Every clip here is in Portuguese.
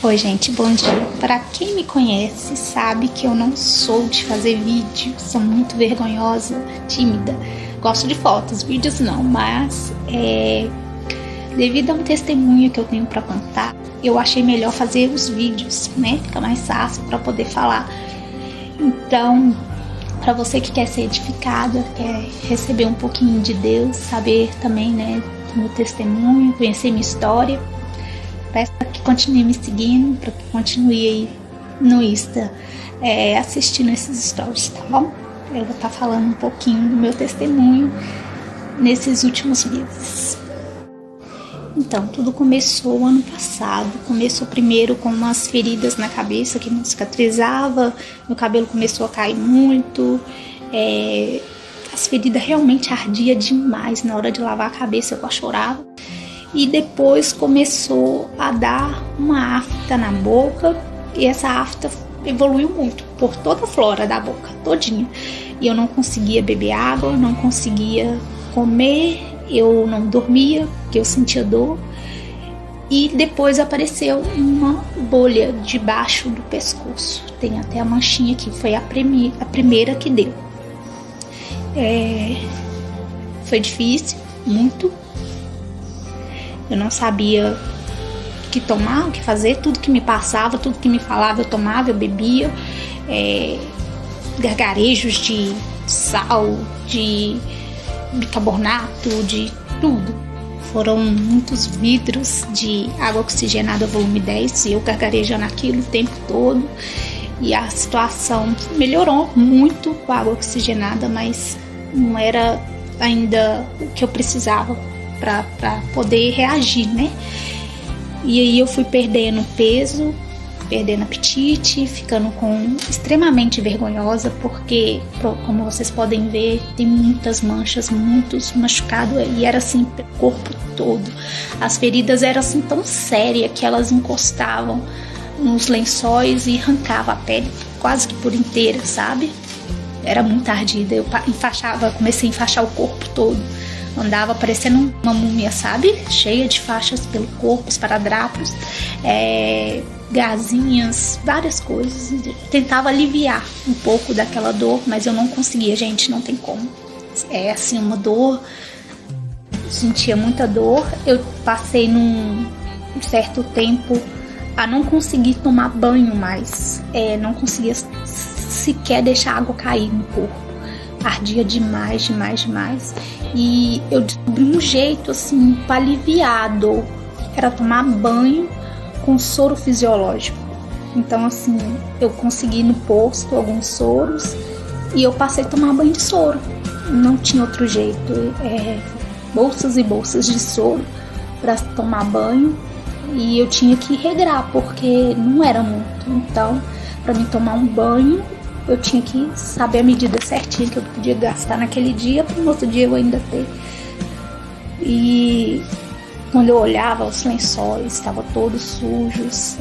Oi, gente, bom dia. Para quem me conhece, sabe que eu não sou de fazer vídeo, sou muito vergonhosa, tímida. Gosto de fotos, vídeos não, mas devido a um testemunho que eu tenho para contar, eu achei melhor fazer os vídeos, né? Fica mais fácil para poder falar. Então, para você que quer ser edificada, quer receber um pouquinho de Deus, saber também, né, do meu testemunho, conhecer minha história, peço que continue me seguindo, para que continue aí no Insta assistindo esses stories, tá bom? Eu vou estar falando um pouquinho do meu testemunho nesses últimos meses. Então, tudo começou ano passado. Começou primeiro com umas feridas na cabeça que não cicatrizava, meu cabelo começou a cair muito, as feridas realmente ardiam demais na hora de lavar a cabeça, eu quase chorava. E depois começou a dar uma afta na boca, e essa afta evoluiu muito por toda a flora da boca, todinha. E eu não conseguia beber água, não conseguia comer, eu não dormia, porque eu sentia dor. E depois apareceu uma bolha debaixo do pescoço. Tem até a manchinha aqui, foi a primeira que deu. Foi difícil, muito. Eu não sabia o que tomar, o que fazer, tudo que me passava, tudo que me falava eu tomava, eu bebia. Gargarejos de sal, de bicarbonato, de tudo. Foram muitos vidros de água oxigenada volume 10 e eu gargarejando aquilo o tempo todo. E a situação melhorou muito com a água oxigenada, mas não era ainda o que eu precisava para poder reagir, né? E aí eu fui perdendo peso, perdendo apetite, ficando extremamente vergonhosa, porque, como vocês podem ver, tem muitas manchas, muitos machucados, e era assim, o corpo todo. As feridas eram assim tão sérias que elas encostavam nos lençóis e arrancavam a pele quase que por inteira, sabe? Era muito ardida, eu comecei a enfaixar o corpo todo. Andava parecendo uma múmia, sabe? Cheia de faixas pelo corpo, esparadrapos, gazinhas, várias coisas. Tentava aliviar um pouco daquela dor, mas eu não conseguia, gente, não tem como. É assim, uma dor, sentia muita dor. Eu passei num certo tempo a não conseguir tomar banho mais. Não conseguia sequer deixar a água cair no corpo. Ardia demais, demais, demais. E eu descobri um jeito assim para aliviar a dor, era tomar banho com soro fisiológico. Então assim, eu consegui no posto alguns soros e eu passei a tomar banho de soro. Não tinha outro jeito. Bolsas e bolsas de soro para tomar banho, e eu tinha que regrar porque não era muito. Então, para mim tomar um banho, eu tinha que saber a medida certinha que eu podia gastar naquele dia, para no outro dia eu ainda ter. E quando eu olhava, os lençóis estavam todos sujos,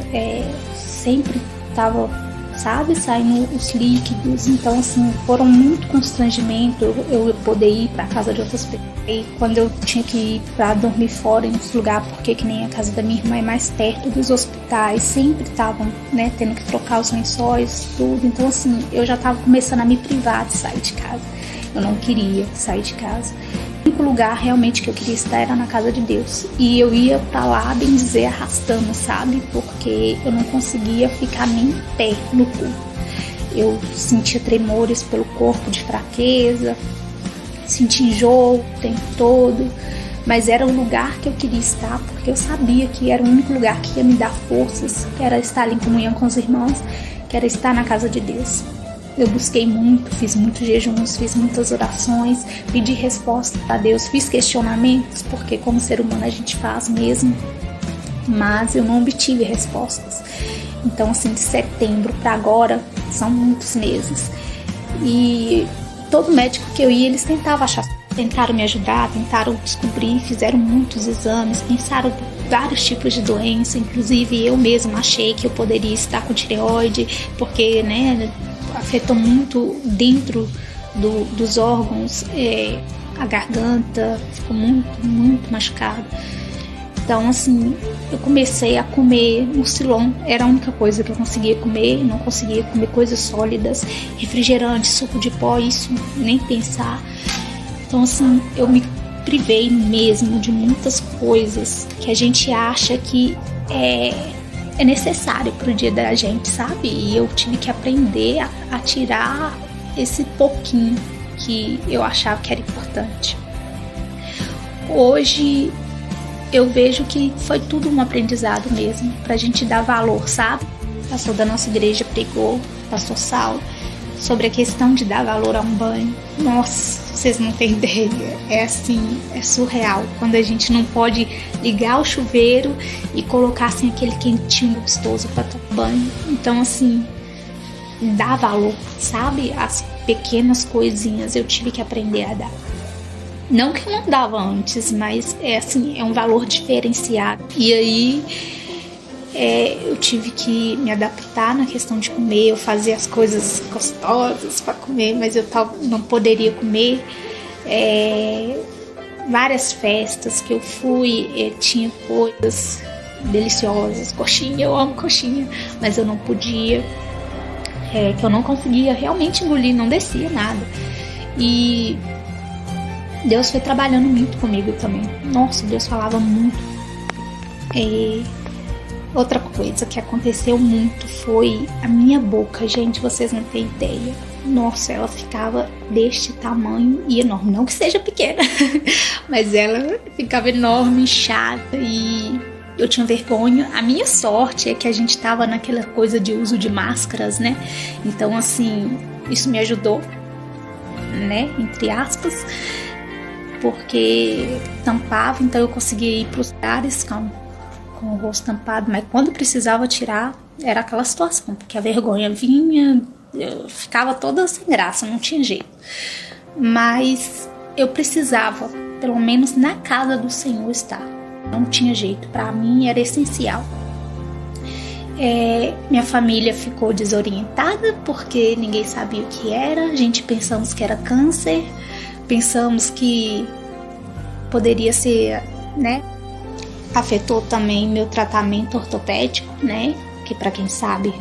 sempre estava, sabe, saindo os líquidos. Então assim, foram muito constrangimento eu poder ir para a casa de outras pessoas. E quando eu tinha que ir para dormir fora em outros lugares, porque que nem a casa da minha irmã é mais perto dos hospitais, sempre estavam, né, tendo que trocar os lençóis, tudo. Então assim, eu já estava começando a me privar de sair de casa. Eu não queria sair de casa. O único lugar realmente que eu queria estar era na casa de Deus. E eu ia pra lá, bem dizer, arrastando, sabe? Porque eu não conseguia ficar nem em pé no corpo. Eu sentia tremores pelo corpo, de fraqueza, sentia enjoo o tempo todo. Mas era o lugar que eu queria estar, porque eu sabia que era o único lugar que ia me dar forças, que era estar ali em comunhão com os irmãos, que era estar na casa de Deus. Eu busquei muito, fiz muitos jejuns, fiz muitas orações, pedi resposta a Deus, fiz questionamentos, porque como ser humano a gente faz mesmo, mas eu não obtive respostas. Então assim, de setembro para agora, são muitos meses. E todo médico que eu ia, eles tentaram me ajudar, tentaram descobrir, fizeram muitos exames, pensaram vários tipos de doença, inclusive eu mesma achei que eu poderia estar com tireoide, porque, né, afetou muito dentro dos órgãos, a garganta ficou muito, muito machucada. Então, assim, eu comecei a comer mucilon, era a única coisa que eu conseguia comer, não conseguia comer coisas sólidas, refrigerante, suco de pó, isso nem pensar. Então, assim, eu me privei mesmo de muitas coisas que a gente acha que é necessário pro dia da gente, sabe? E eu tive que aprender a tirar esse pouquinho que eu achava que era importante. Hoje eu vejo que foi tudo um aprendizado mesmo, pra gente dar valor, sabe? O pastor da nossa igreja pregou, pastor Saulo, sobre a questão de dar valor a um banho. Nossa, vocês não têm ideia, é assim, é surreal, quando a gente não pode ligar o chuveiro e colocar assim aquele quentinho gostoso para tomar banho. Então, assim, dá valor, sabe? As pequenas coisinhas eu tive que aprender a dar. Não que eu não dava antes, mas é um valor diferenciado. E aí eu tive que me adaptar na questão de comer. Eu fazia as coisas gostosas para comer, mas eu não poderia comer. Várias festas que eu fui, tinha coisas deliciosas, coxinha, eu amo coxinha, mas eu não podia, que eu não conseguia realmente engolir, não descia nada. E Deus foi trabalhando muito comigo também. Nossa, Deus falava muito. Outra coisa que aconteceu muito foi a minha boca. Gente, vocês não têm ideia. Nossa, ela ficava deste tamanho e enorme. Não que seja pequena, mas ela ficava enorme, inchada, e eu tinha vergonha. A minha sorte é que a gente tava naquela coisa de uso de máscaras, né? Então, assim, isso me ajudou, né? Entre aspas, porque tampava, então eu conseguia ir para os lugares com o rosto tampado, mas quando precisava tirar, era aquela situação, porque a vergonha vinha, eu ficava toda sem graça, não tinha jeito. Mas eu precisava, pelo menos na casa do Senhor, estar. Não tinha jeito, para mim era essencial. Minha família ficou desorientada, porque ninguém sabia o que era. A gente pensamos que era câncer, pensamos que poderia ser, né? Afetou também meu tratamento ortopédico, né? Que, para quem sabe,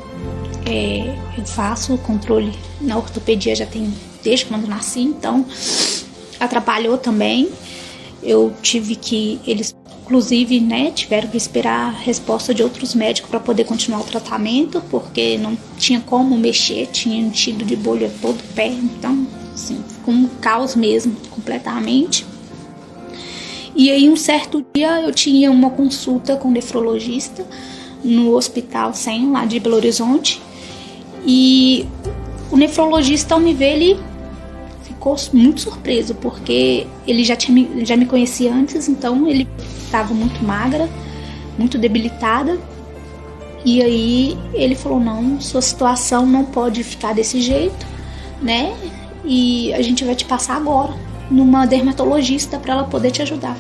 eu faço o controle na ortopedia já tem desde quando nasci, então atrapalhou também. Eu tive que, eles inclusive, né, tiveram que esperar a resposta de outros médicos para poder continuar o tratamento, porque não tinha como mexer, tinha enchido de bolha todo o pé, então, assim, ficou um caos mesmo, completamente. E aí, um certo dia, eu tinha uma consulta com o nefrologista no Hospital 100, lá de Belo Horizonte, e o nefrologista, ao me ver, ele ficou muito surpreso, porque ele já me conhecia antes, então ele estava muito magra, muito debilitada, e aí ele falou: não, sua situação não pode ficar desse jeito, né, e a gente vai te passar agora numa dermatologista para ela poder te ajudar.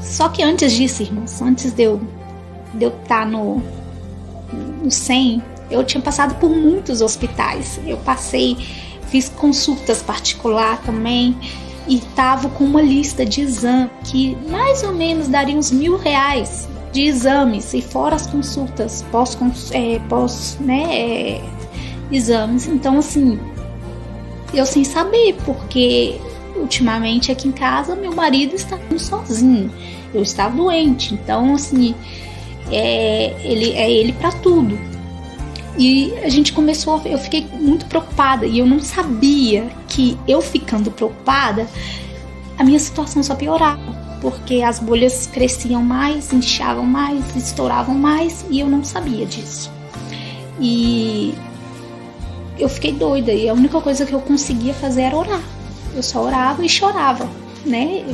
Só que antes disso, irmãos, antes de eu estar no 100, eu tinha passado por muitos hospitais. Eu fiz consultas particular também, e tava com uma lista de exames que mais ou menos daria uns R$1.000 de exames, e fora as consultas exames. Então, assim, eu sem saber, porque ultimamente aqui em casa meu marido está sozinho, eu estava doente, então, assim, ele para tudo. E a gente começou, eu fiquei muito preocupada, e eu não sabia que eu ficando preocupada, a minha situação só piorava, porque as bolhas cresciam mais, inchavam mais, estouravam mais, e eu não sabia disso. E eu fiquei doida, e a única coisa que eu conseguia fazer era orar. Eu só orava e chorava, né?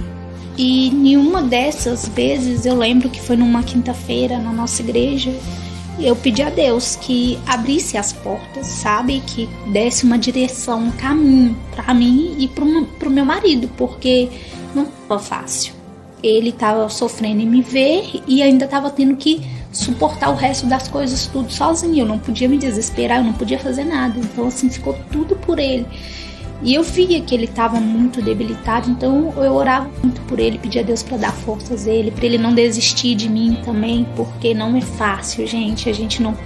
E nenhuma dessas vezes, eu lembro que foi numa quinta-feira na nossa igreja, eu pedi a Deus que abrisse as portas, sabe? Que desse uma direção, um caminho para mim e pro meu marido, porque não estava fácil. Ele estava sofrendo em me ver e ainda estava tendo que suportar o resto das coisas tudo sozinho. Eu não podia me desesperar, eu não podia fazer nada. Então, assim, ficou tudo por ele. E eu via que ele estava muito debilitado, então eu orava muito por ele, pedia a Deus para dar forças a ele, para ele não desistir de mim também, porque não é fácil, gente.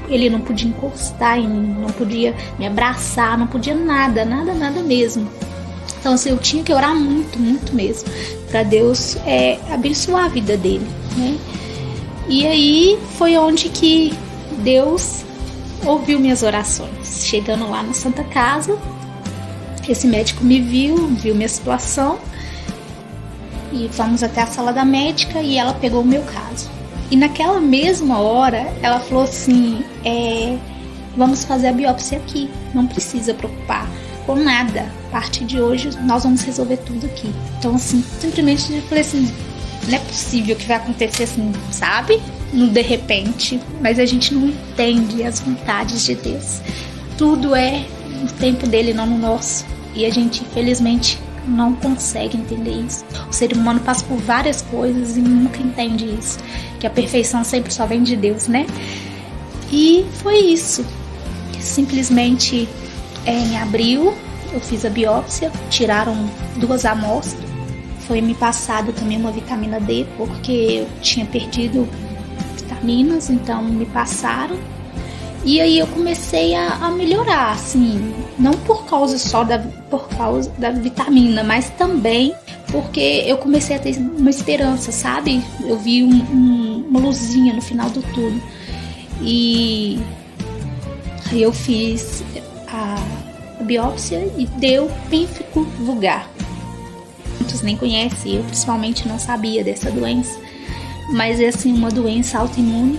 Ele não podia encostar em mim, não podia me abraçar, não podia nada mesmo. Então assim, eu tinha que orar muito, muito mesmo, para Deus abençoar a vida dele, né? E aí foi onde que Deus ouviu minhas orações. Chegando lá na Santa Casa, esse médico me viu minha situação, e fomos até a sala da médica e ela pegou o meu caso. E naquela mesma hora ela falou assim, vamos fazer a biópsia aqui, não precisa preocupar com nada, a partir de hoje nós vamos resolver tudo aqui. Então assim, simplesmente eu falei assim, não é possível que vai acontecer assim, sabe? No de repente, mas a gente não entende as vontades de Deus. Tudo é no tempo dele, não no nosso. E a gente, infelizmente, não consegue entender isso. O ser humano passa por várias coisas e nunca entende isso. Que a perfeição sempre só vem de Deus, né? E foi isso. Simplesmente, em abril, eu fiz a biópsia, tiraram 2 amostras. Foi me passado também uma vitamina D, porque eu tinha perdido vitaminas, então me passaram. E aí eu comecei a melhorar, assim, não por causa da vitamina, mas também porque eu comecei a ter uma esperança, sabe? Eu vi uma luzinha no final do túnel. E aí eu fiz a biópsia e deu pínfico vulgar. Muitos nem conhecem, eu principalmente não sabia dessa doença, mas é assim, uma doença autoimune.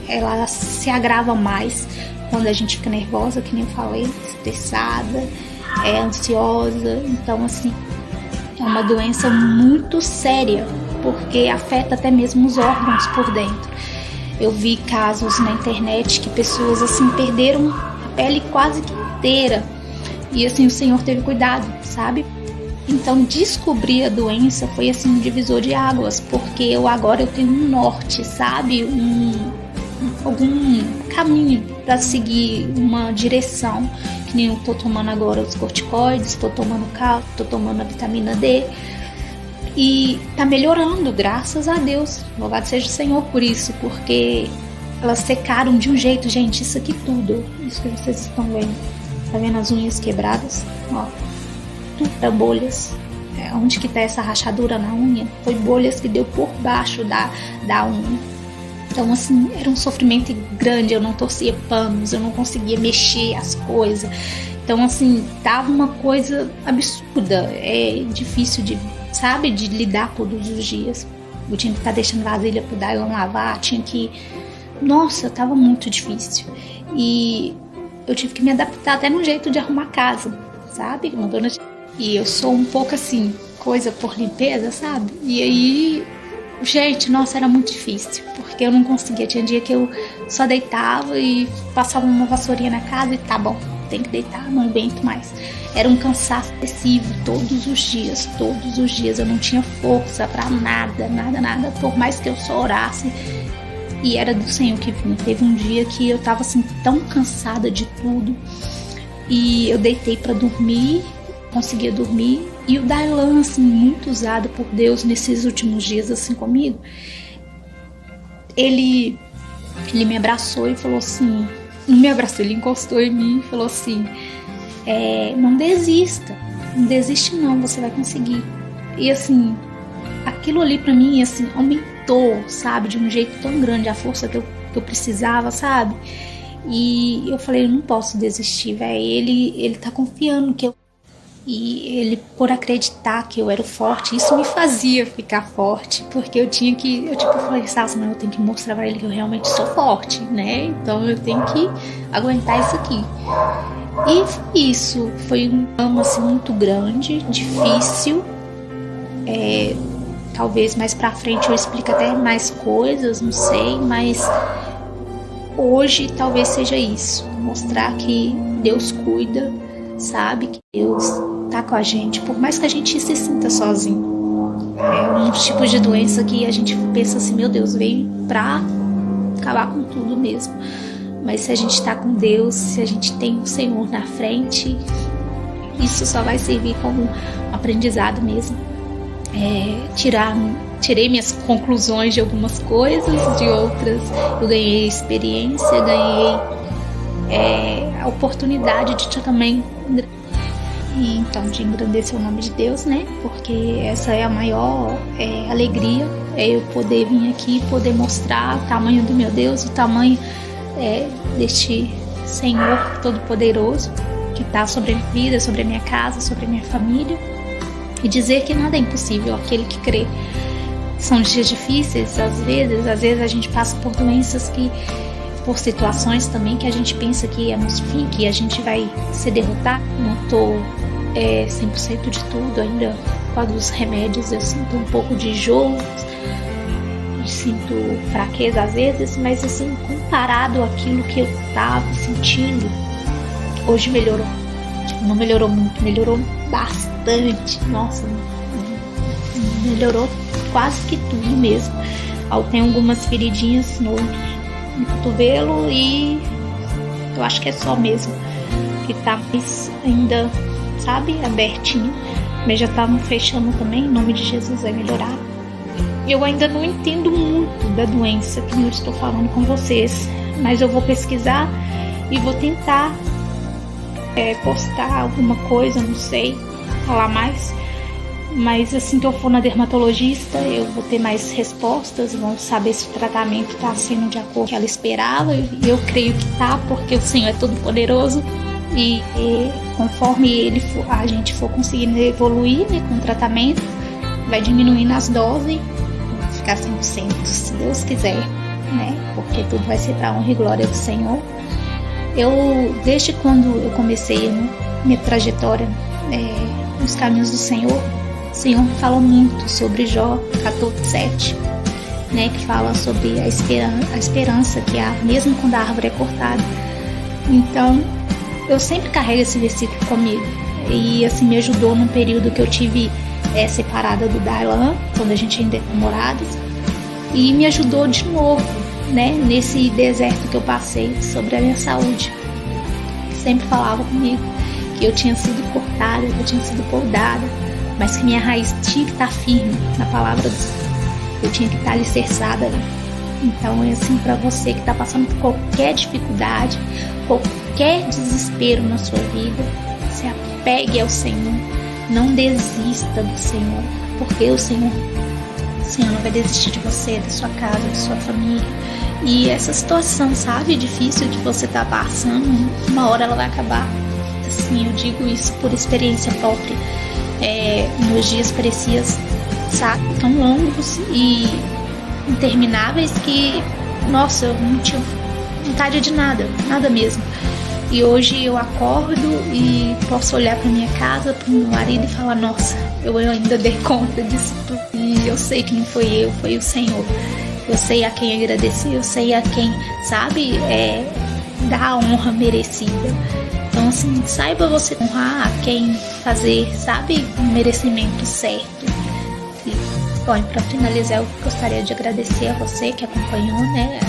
Ela se agrava mais quando a gente fica nervosa, que nem eu falei, estressada, ansiosa. Então, assim, é uma doença muito séria, porque afeta até mesmo os órgãos por dentro. Eu vi casos na internet que pessoas, assim, perderam a pele quase que inteira. E, assim, o Senhor teve cuidado, sabe? Então, descobrir a doença foi assim um divisor de águas, porque agora eu tenho um norte, sabe? Algum caminho para seguir, uma direção. Que nem eu tô tomando agora os corticoides, tô tomando cálcio, tô tomando a vitamina D. E tá melhorando, graças a Deus. Louvado seja o Senhor por isso, porque elas secaram de um jeito, gente, isso aqui tudo. Isso que vocês estão vendo. Tá vendo as unhas quebradas? Ó. Tudo bolhas. Onde que tá essa rachadura na unha? Foi bolhas que deu por baixo da unha. Então assim, era um sofrimento grande. Eu não torcia panos, eu não conseguia mexer as coisas. Então assim, tava uma coisa absurda. É difícil de lidar todos os dias. Eu tinha que estar deixando vasilha pro Dylan lavar, nossa, tava muito difícil. E eu tive que me adaptar até no jeito de arrumar casa, sabe? Uma dona de... E eu sou um pouco assim, coisa por limpeza, sabe? E aí, gente, nossa, era muito difícil, porque eu não conseguia. Tinha dia que eu só deitava e passava uma vassourinha na casa e tá bom, tem que deitar, não aguento mais. Era um cansaço excessivo todos os dias. Eu não tinha força pra nada. Por mais que eu só orasse, e era do Senhor que vinha. Teve um dia que eu tava assim, tão cansada de tudo, e eu deitei pra dormir, conseguia dormir, e o Dylan, assim, muito usado por Deus nesses últimos dias, assim, comigo, ele me abraçou e falou assim, não me abraçou, ele encostou em mim e falou assim, não desista, não desiste não, você vai conseguir. E assim, aquilo ali pra mim, assim, aumentou, sabe, de um jeito tão grande a força que eu precisava, sabe? E eu falei, eu não posso desistir, velho. Ele tá confiando que eu... E ele, por acreditar que eu era forte, isso me fazia ficar forte, porque eu falei, não, eu tenho que mostrar pra ele que eu realmente sou forte, né? Então eu tenho que aguentar isso aqui. E foi isso, foi um ano assim muito grande, difícil. Talvez mais pra frente eu explique até mais coisas, não sei, mas hoje talvez seja isso, mostrar que Deus cuida, sabe, que Deus tá com a gente, por mais que a gente se sinta sozinho. É um tipo de doença que a gente pensa assim, meu Deus, veio pra acabar com tudo mesmo. Mas se a gente tá com Deus, se a gente tem o Senhor na frente, isso só vai servir como um aprendizado mesmo. Tirei minhas conclusões de algumas coisas, de outras eu ganhei experiência, ganhei a oportunidade de também de engrandecer o nome de Deus, né? Porque essa é a maior alegria, eu poder vir aqui e poder mostrar o tamanho do meu Deus, o tamanho deste Senhor Todo-Poderoso que está sobre a minha vida, sobre a minha casa, sobre a minha família, e dizer que nada é impossível aquele que crê. São dias difíceis, às vezes a gente passa por doenças por situações também que a gente pensa que é nosso fim, que a gente vai ser derrotado. Não estou 100% de tudo ainda, por causa dos remédios eu sinto um pouco de enjoo, sinto fraqueza às vezes, mas assim, comparado àquilo que eu estava sentindo, hoje melhorou. Não melhorou muito, melhorou bastante. Nossa, melhorou quase que tudo mesmo. Eu tenho algumas feridinhas no cotovelo e eu acho que é só mesmo que tá mais ainda, sabe, abertinho, mas já tá fechando também. Em nome de Jesus vai melhorar. Eu ainda não entendo muito da doença que eu estou falando com vocês, mas eu vou pesquisar e vou tentar postar alguma coisa, não sei, falar mais. Mas assim que eu for na dermatologista, eu vou ter mais respostas, vamos saber se o tratamento está sendo de acordo com o que ela esperava. Eu creio que tá, porque o Senhor é todo poderoso e conforme a gente for conseguindo evoluir, né, com o tratamento, vai diminuindo as doses, ficar 100%, se Deus quiser, né? Porque tudo vai ser para a honra e glória do Senhor. Desde quando eu comecei minha trajetória nos caminhos do Senhor, o Senhor me falou muito sobre Jó 14:7, né, que fala sobre a esperança que há, mesmo quando a árvore é cortada. Então, eu sempre carrego esse versículo comigo. E assim, me ajudou num período que eu tive separada do Darlan, quando a gente ainda é namorados. E me ajudou de novo, né, nesse deserto que eu passei, sobre a minha saúde. Sempre falava comigo que eu tinha sido cortada, que eu tinha sido podada, mas que minha raiz tinha que estar firme na palavra do Senhor. Eu tinha que estar alicerçada ali. Então é assim, para você que está passando por qualquer dificuldade, qualquer desespero na sua vida, se apegue ao Senhor, não desista do Senhor, porque o Senhor não vai desistir de você, da sua casa, da sua família. E essa situação, sabe, difícil que você está passando, uma hora ela vai acabar. Assim, eu digo isso por experiência própria. Meus dias pareciam, sabe, tão longos e intermináveis que, nossa, eu não tinha vontade de nada mesmo. E hoje eu acordo e posso olhar para minha casa, para o meu marido e falar, nossa, eu ainda dei conta disso tudo. E eu sei que não foi eu, foi o Senhor. Eu sei a quem agradecer, eu sei a quem, sabe, dar a honra merecida. Então, assim, saiba você honrar a quem fazer, sabe, o merecimento certo. E, bom, para finalizar, eu gostaria de agradecer a você que acompanhou, né,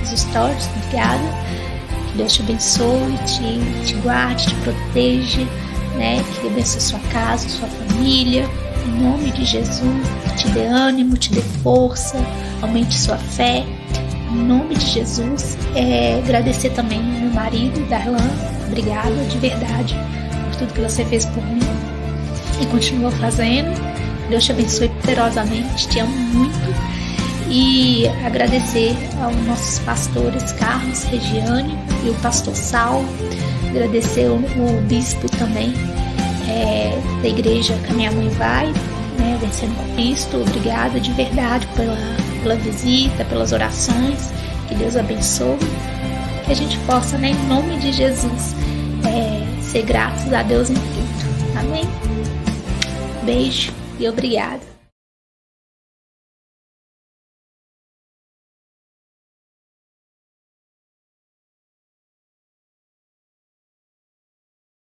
os stories. Obrigada. Que Deus te abençoe, te guarde, te proteja, né, que abençoe sua casa, sua família. Em nome de Jesus, que te dê ânimo, te dê força, aumente sua fé. Em nome de Jesus, agradecer também ao meu marido, Darlan. Obrigada de verdade por tudo que você fez por mim e continua fazendo. Deus te abençoe poderosamente, te amo muito. E agradecer aos nossos pastores Carlos, Regiane e o pastor Saulo. Agradecer o bispo também da igreja que a minha mãe vai, né, Vencendo com Cristo. Obrigada de verdade pela visita, pelas orações. Que Deus abençoe. Que a gente possa, né, em nome de Jesus, ser gratos a Deus em tudo. Amém? Beijo e obrigada.